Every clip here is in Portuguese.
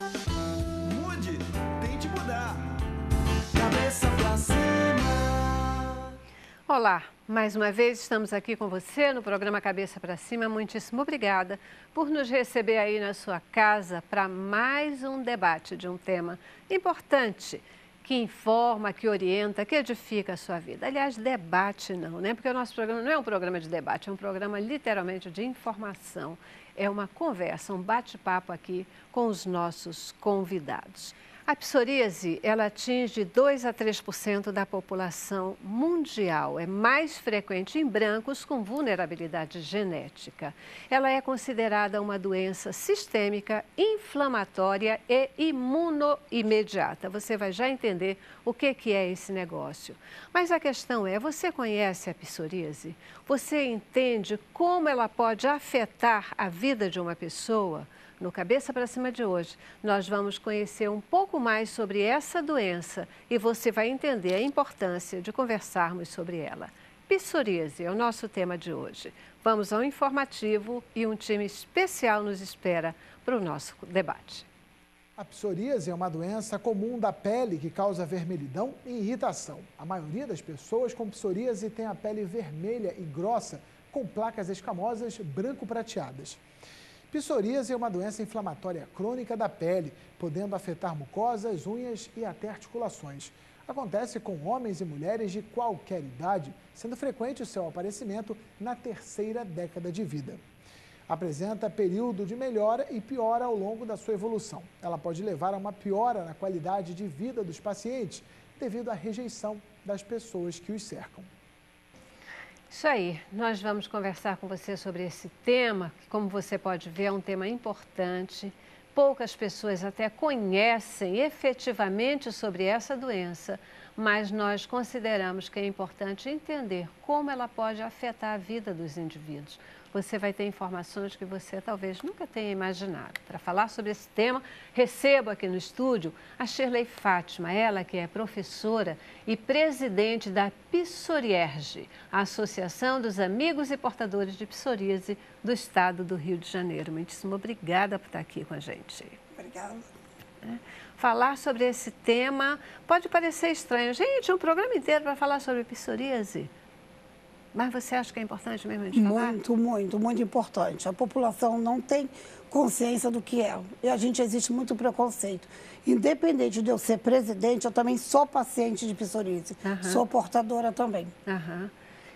Mude, tente mudar. Cabeça pra cima. Olá, mais uma vez estamos aqui com você no programa Cabeça para Cima. Muitíssimo obrigada por nos receber aí na sua casa para mais um debate de um tema importante que informa, que orienta, que edifica a sua vida. Aliás, debate não, né? Porque o nosso programa não é um programa de debate, é um programa literalmente de informação. É uma conversa, um bate-papo aqui com os nossos convidados. A psoríase, ela atinge 2 a 3% da população mundial. É mais frequente em brancos com vulnerabilidade genética. Ela é considerada uma doença sistêmica, inflamatória e imunoimediata. Você vai já entender o que é esse negócio. Mas a questão é, você conhece a psoríase? Você entende como ela pode afetar a vida de uma pessoa? No Cabeça para Cima de hoje, nós vamos conhecer um pouco mais sobre essa doença e você vai entender a importância de conversarmos sobre ela. Psoríase é o nosso tema de hoje. Vamos ao informativo e um time especial nos espera para o nosso debate. A psoríase é uma doença comum da pele que causa vermelhidão e irritação. A maioria das pessoas com psoríase tem a pele vermelha e grossa, com placas escamosas branco-prateadas. Psoríase é uma doença inflamatória crônica da pele, podendo afetar mucosas, unhas e até articulações. Acontece com homens e mulheres de qualquer idade, sendo frequente o seu aparecimento na terceira década de vida. Apresenta período de melhora e piora ao longo da sua evolução. Ela pode levar a uma piora na qualidade de vida dos pacientes, devido à rejeição das pessoas que os cercam. Isso aí, nós vamos conversar com você sobre esse tema, que como você pode ver é um tema importante. Poucas pessoas até conhecem efetivamente sobre essa doença, mas nós consideramos que é importante entender como ela pode afetar a vida dos indivíduos. Você vai ter informações que você talvez nunca tenha imaginado. Para falar sobre esse tema, recebo aqui no estúdio a Shirley Fátima, ela que é professora e presidente da Psorierge, a Associação dos Amigos e Portadores de Psoríase do Estado do Rio de Janeiro. Muitíssimo obrigada por estar aqui com a gente. Obrigada. Falar sobre esse tema pode parecer estranho. Gente, um programa inteiro para falar sobre psoríase. Mas você acha que é importante mesmo a gente falar? Muito importante. A população não tem consciência do que é. E a gente existe muito preconceito. Independente de eu ser presidente, eu também sou paciente de psoríase. Sou portadora também.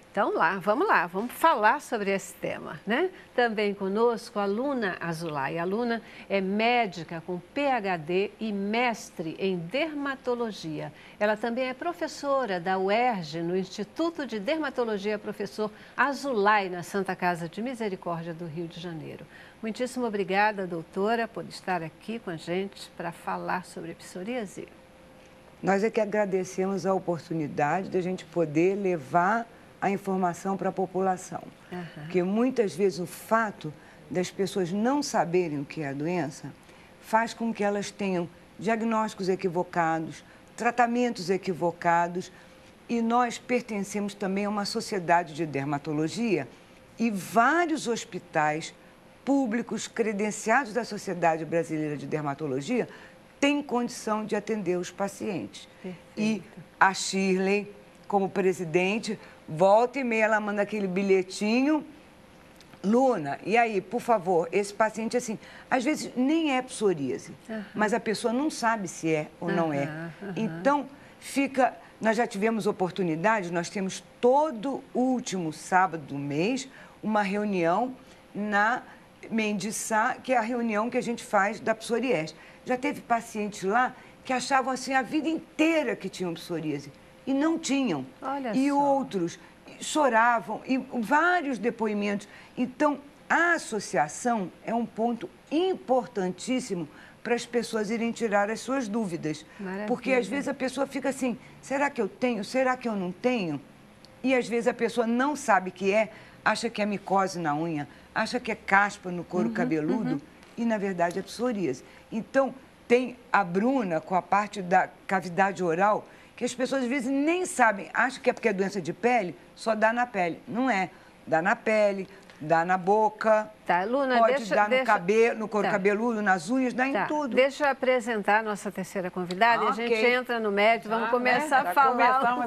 Então vamos lá, vamos falar sobre esse tema, né? Também conosco a Luna Azulay. A Luna é médica com PhD e mestre em dermatologia. Ela também é professora da UERJ, no Instituto de Dermatologia Professor Azulay, na Santa Casa de Misericórdia do Rio de Janeiro. Muitíssimo obrigada, doutora, por estar aqui com a gente para falar sobre psoríase. Nós é que agradecemos a oportunidade de a gente poder levar a informação para a população. Porque muitas vezes o fato das pessoas não saberem o que é a doença faz com que elas tenham diagnósticos equivocados, tratamentos equivocados, e nós pertencemos também a uma sociedade de dermatologia e vários hospitais públicos credenciados da Sociedade Brasileira de Dermatologia têm condição de atender os pacientes. E a Shirley, como presidente, volta e meia ela manda aquele bilhetinho: Luna, e aí, por favor, esse paciente, assim, às vezes nem é psoríase, mas a pessoa não sabe se é ou não é. Então, nós já tivemos oportunidade, nós temos todo último sábado do mês uma reunião na Mendiçá, que é a reunião que a gente faz da psoriese. Já teve pacientes lá que achavam assim a vida inteira que tinham psoríase e não tinham. Olha e só. Outros choravam, e vários depoimentos. Então, a associação é um ponto importantíssimo para as pessoas irem tirar as suas dúvidas. Maravilha. Porque às vezes a pessoa fica assim, será que eu tenho? Será que eu não tenho? E às vezes a pessoa não sabe que é, acha que é micose na unha, acha que é caspa no couro cabeludo, e na verdade é psoríase. Então, tem a Bruna com a parte da cavidade oral, que as pessoas às vezes nem sabem, acham que é porque é doença de pele, só dá na pele. Não é. Dá na pele, Dá na boca, tá, Luna, pode dar no cabelo, no couro tá. cabeludo, nas unhas, dá em tudo. Deixa eu apresentar a nossa terceira convidada e a gente entra no mérito, vamos começar a falar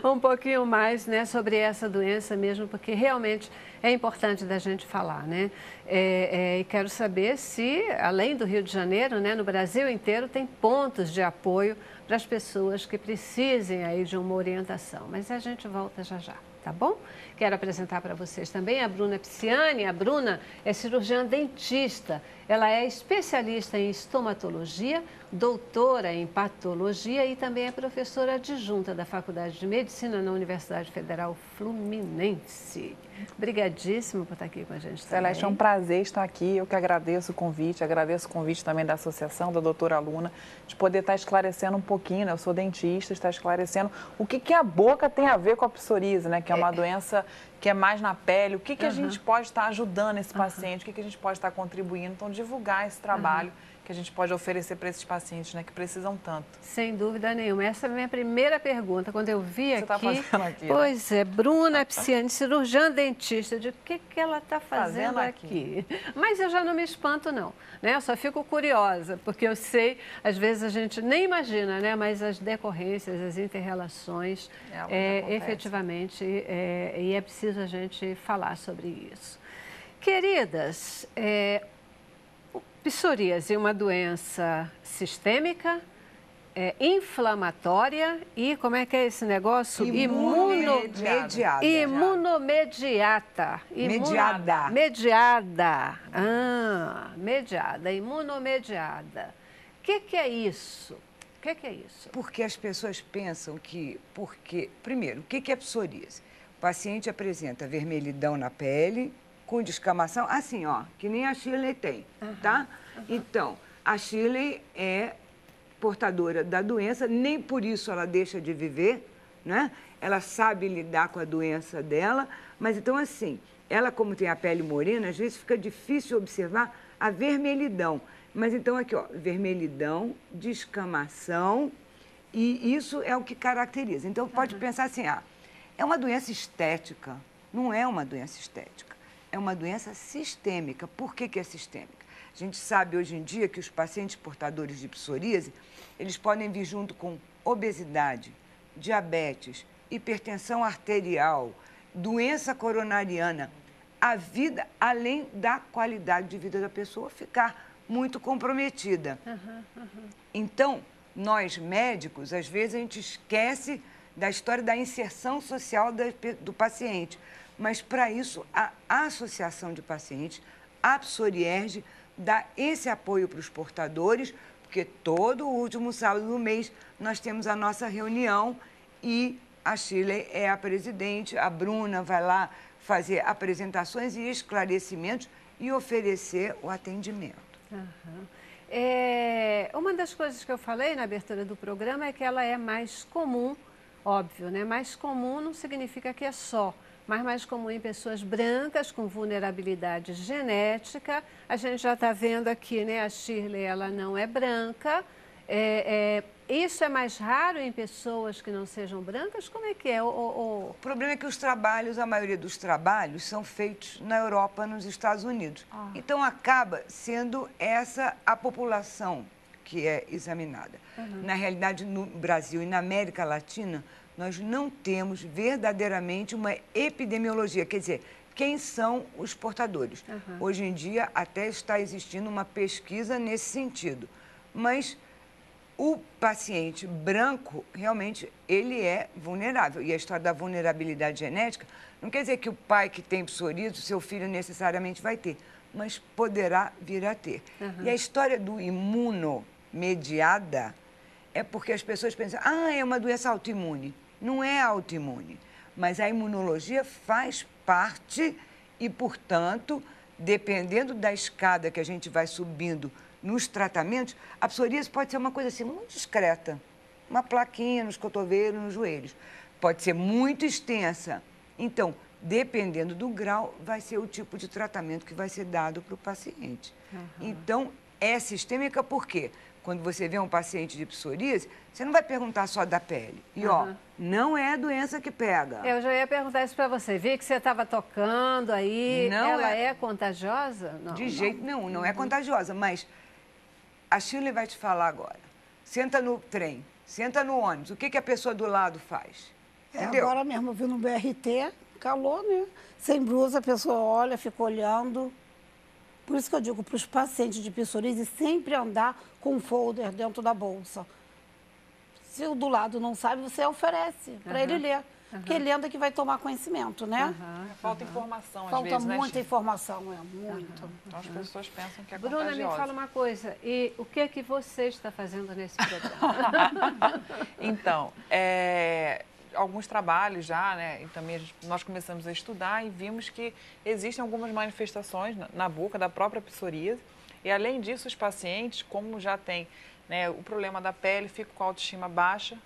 um pouquinho mais, né, sobre essa doença mesmo, porque realmente é importante da gente falar, né? E quero saber se, além do Rio de Janeiro, né, no Brasil inteiro, tem pontos de apoio para as pessoas que precisem aí de uma orientação. Mas a gente volta já já, tá bom? Quero apresentar para vocês também a Bruna Pisciani. A Bruna é cirurgiã dentista. Ela é especialista em estomatologia, doutora em patologia e também é professora adjunta da Faculdade de Medicina na Universidade Federal Fluminense. Obrigadíssima por estar aqui com a gente também. Celeste, é um prazer estar aqui. Eu que agradeço o convite também da associação, da doutora Luna, de poder estar esclarecendo um pouquinho, né? Eu sou dentista, estar esclarecendo o que a boca tem a ver com a psoríase, né? Que é uma doença que é mais na pele. O que a gente pode estar ajudando esse paciente, o que a gente pode estar contribuindo. Então, divulgar esse trabalho que a gente pode oferecer para esses pacientes, né, que precisam tanto. Sem dúvida nenhuma. Essa é a minha primeira pergunta. Quando eu vi aqui... Você está fazendo aqui, pois né? Bruna Pisciani, cirurgiã dentista, de o que ela está fazendo aqui? Mas eu já não me espanto, não. Né? Eu só fico curiosa, porque eu sei, às vezes a gente nem imagina, né? Mas as decorrências, as inter-relações, efetivamente, e é preciso a gente falar sobre isso. Queridas, psoríase é uma doença sistêmica, inflamatória e, como é que é esse negócio? Imunomediada. Imunomediata. Mediada. Mediada, imunomediada. O que é isso? O que é isso? Porque as pessoas pensam que... Primeiro, o que é psoríase? O paciente apresenta vermelhidão na pele, com descamação, assim, ó, que nem a Shirley tem, tá? Então, a Shirley é portadora da doença, nem por isso ela deixa de viver, né? Ela sabe lidar com a doença dela, mas então, assim, ela como tem a pele morena, às vezes fica difícil observar a vermelhidão. Mas então aqui, ó, vermelhidão, descamação, e isso é o que caracteriza. Então, pode pensar assim, é uma doença estética, não é uma doença estética. É uma doença sistêmica. Por que é sistêmica? A gente sabe hoje em dia que os pacientes portadores de psoríase, eles podem vir junto com obesidade, diabetes, hipertensão arterial, doença coronariana. A vida, além da qualidade de vida da pessoa, ficar muito comprometida. Então, nós médicos, às vezes a gente esquece da história da inserção social do paciente. Mas, para isso, a Associação de Pacientes, a Psorierge, dá esse apoio para os portadores, porque todo último sábado do mês nós temos a nossa reunião e a Shirley é a presidente, a Bruna vai lá fazer apresentações e esclarecimentos e oferecer o atendimento. Uma das coisas que eu falei na abertura do programa é que ela é mais comum, óbvio, né? Mais comum não significa que é só, mas mais comum em pessoas brancas com vulnerabilidade genética. A gente já está vendo aqui, né? A Shirley, ela não é branca. Isso é mais raro em pessoas que não sejam brancas? Como é que é? O problema é que a maioria dos trabalhos são feitos na Europa, nos Estados Unidos. Então, acaba sendo essa a população que é examinada. Na realidade, no Brasil e na América Latina, nós não temos verdadeiramente uma epidemiologia, quer dizer, quem são os portadores. Hoje em dia, até está existindo uma pesquisa nesse sentido, mas o paciente branco, realmente, ele é vulnerável. E a história da vulnerabilidade genética não quer dizer que o pai que tem psoríase, o seu filho necessariamente vai ter, mas poderá vir a ter. E a história do imunomediada é porque as pessoas pensam, é uma doença autoimune. Não é autoimune, mas a imunologia faz parte e, portanto, dependendo da escada que a gente vai subindo nos tratamentos, a psoríase pode ser uma coisa assim muito discreta, uma plaquinha nos cotovelos, nos joelhos. Pode ser muito extensa. Então, dependendo do grau, vai ser o tipo de tratamento que vai ser dado para o paciente. Então, é sistêmica por quê? quando você vê um paciente de psoríase, você não vai perguntar só da pele. E, ó, não é a doença que pega. Eu já ia perguntar isso para você. Vi que você estava tocando aí. Não ela é contagiosa? Não, de jeito nenhum, não é contagiosa. Mas a Shirley vai te falar agora. Senta no trem, senta no ônibus. O que a pessoa do lado faz? Entendeu? Agora mesmo, eu vi no BRT, calor, né? Sem blusa, a pessoa olha, fica olhando. Por isso que eu digo para os pacientes de psoríase sempre andar com um folder dentro da bolsa. Se o do lado não sabe, você oferece para ele ler. Porque lendo é que vai tomar conhecimento, né? Falta informação, às Falta vezes, né? muita informação, muito. Então, as pessoas pensam que é Bruna, contagiosa. me fala uma coisa. E o que é que você está fazendo nesse programa? Então, alguns trabalhos já, né? E também nós começamos a estudar e vimos que existem algumas manifestações na boca da própria psoríase. E, além disso, os pacientes, como já têm, né, o problema da pele, ficam com a autoestima baixa,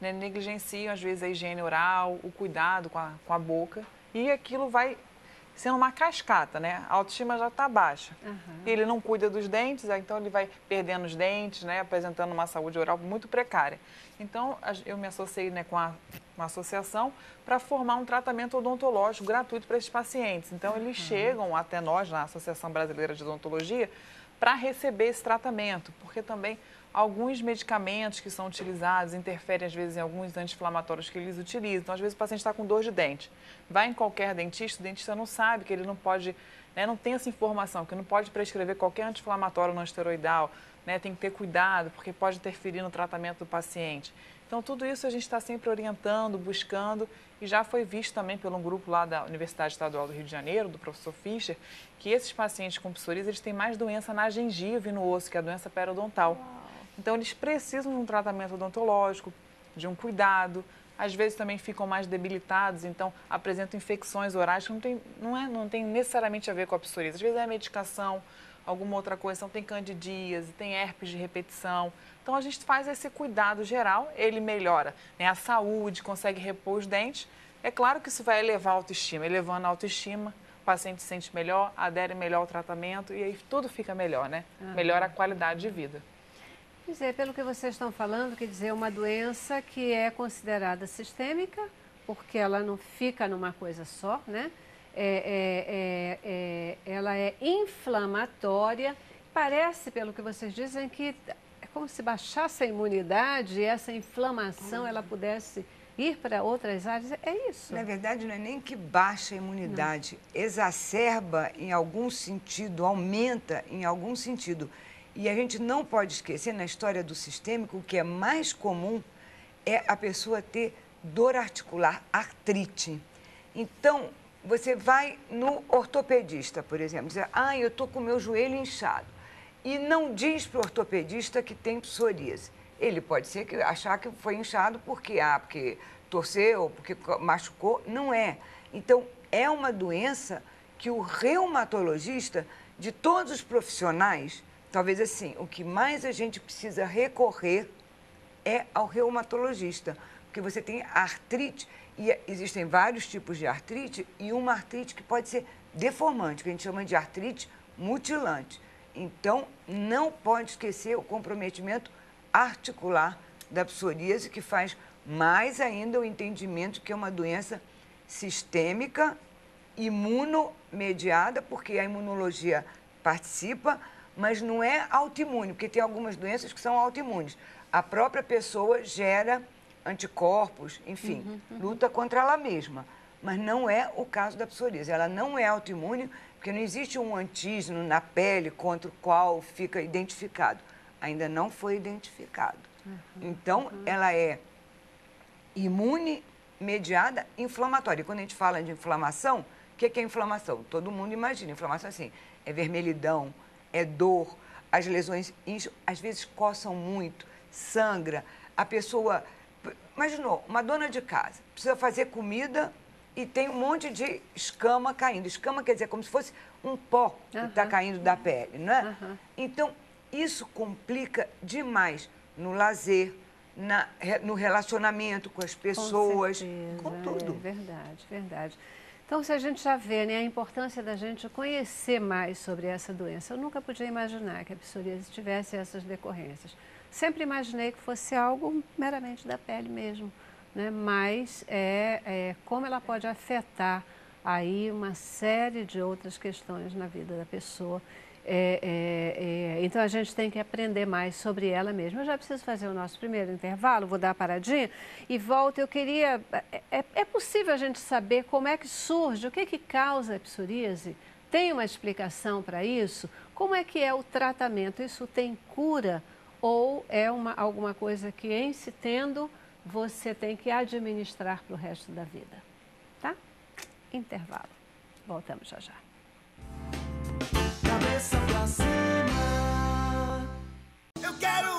né, negligenciam, às vezes, a higiene oral, o cuidado com a boca. E aquilo vai sendo uma cascata, né? A autoestima já está baixa. Ele não cuida dos dentes, então ele vai perdendo os dentes, né? Apresentando uma saúde oral muito precária. Então, eu me associei, né, com uma associação para formar um tratamento odontológico gratuito para esses pacientes. Então, eles chegam até nós, na Associação Brasileira de Odontologia, para receber esse tratamento, porque também alguns medicamentos que são utilizados interferem, às vezes, em alguns anti-inflamatórios que eles utilizam. Então, às vezes, o paciente está com dor de dente. Vai em qualquer dentista, o dentista não sabe que ele não pode, né, não tem essa informação, que não pode prescrever qualquer anti-inflamatório não esteroidal, né, tem que ter cuidado, porque pode interferir no tratamento do paciente. Então, tudo isso a gente está sempre orientando, buscando, e já foi visto também pelo grupo lá da Universidade Estadual do Rio de Janeiro, do professor Fischer, que esses pacientes com psoríase, eles têm mais doença na gengiva e no osso, que é a doença periodontal. Então, eles precisam de um tratamento odontológico, de um cuidado. Às vezes também ficam mais debilitados, então apresentam infecções orais que não tem necessariamente a ver com a psoríase. Às vezes é a medicação, alguma outra coisa, então tem candidíase, tem herpes de repetição. Então, a gente faz esse cuidado geral, ele melhora, né, a saúde, consegue repor os dentes. É claro que isso vai elevar a autoestima. Elevando a autoestima, o paciente se sente melhor, adere melhor ao tratamento e aí tudo fica melhor, né? Melhora a qualidade de vida. Quer dizer, pelo que vocês estão falando, quer dizer, uma doença que é considerada sistêmica, porque ela não fica numa coisa só, né? Ela é inflamatória. Parece, pelo que vocês dizem, que é como se baixasse a imunidade e essa inflamação ela pudesse ir para outras áreas. É isso? Na verdade, não é nem que baixa a imunidade, exacerba em algum sentido, aumenta em algum sentido. E a gente não pode esquecer, na história do sistêmico, o que é mais comum é a pessoa ter dor articular, artrite. Então, você vai no ortopedista, por exemplo, dizer, eu estou com o meu joelho inchado. E não diz para o ortopedista que tem psoríase. Ele pode ser que achar que foi inchado porque torceu, porque machucou. Não é. Então, é uma doença que o reumatologista, de todos os profissionais, talvez assim, o que mais a gente precisa recorrer é ao reumatologista, porque você tem artrite, e existem vários tipos de artrite, e uma artrite que pode ser deformante, que a gente chama de artrite mutilante. Então, não pode esquecer o comprometimento articular da psoríase, que faz mais ainda o entendimento que é uma doença sistêmica, imunomediada, porque a imunologia participa, mas não é autoimune, porque tem algumas doenças que são autoimunes. A própria pessoa gera anticorpos, enfim, luta contra ela mesma. Mas não é o caso da psoríase. Ela não é autoimune, porque não existe um antígeno na pele contra o qual fica identificado. Ainda não foi identificado. Então, ela é imune mediada inflamatória. E quando a gente fala de inflamação, o que é inflamação? Todo mundo imagina. Inflamação assim, é vermelhidão, é dor, as lesões incham, às vezes coçam muito, sangra. A pessoa, imaginou, uma dona de casa, precisa fazer comida e tem um monte de escama caindo. Escama quer dizer como se fosse um pó que está caindo da pele, não é? Então, isso complica demais no lazer, no relacionamento com as pessoas, com tudo. É verdade, verdade. Então, se a gente já vê, né, a importância da gente conhecer mais sobre essa doença, eu nunca podia imaginar que a psoríase tivesse essas decorrências. Sempre imaginei que fosse algo meramente da pele mesmo, né? Mas como ela pode afetar aí uma série de outras questões na vida da pessoa. Então a gente tem que aprender mais sobre ela mesma. Eu já preciso fazer o nosso primeiro intervalo, vou dar a paradinha e volto. Eu queria... É possível a gente saber como é que surge, o que que causa a psoríase? Tem uma explicação para isso? Como é que é o tratamento? Isso tem cura ou é alguma coisa que, em se tendo, você tem que administrar para o resto da vida? Tá? Intervalo. Voltamos já já. Cabeça pra cima. Eu quero